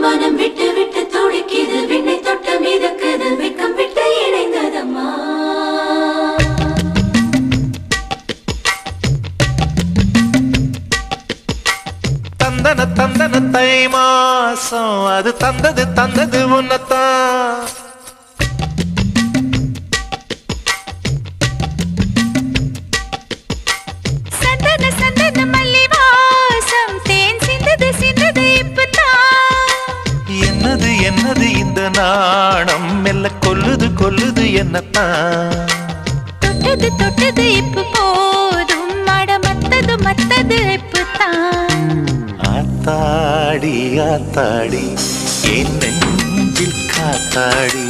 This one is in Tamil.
மனம் விட்டு விட்டு துடிக்குது விண்ணை தொட்டு மிதக்குது வெக்கம் விட்டு இணைந்ததம்மா தந்தன தந்தன தை மாசம் அது தந்தது உன்னத்தான் சந்தன சந்தன மல்லி வாசம் தேன் சிந்தது சிந்தது இப்பதான் என்னது என்னது இந்த நாணம் மெல்ல கொல்லுது என்னத்தான் தொட்டது தொட்டது இப்ப போதும் மத்தது இப்பதான் ஆத்தாடி ஆத்தாடி என் நெஞ்சில் காத்தாடி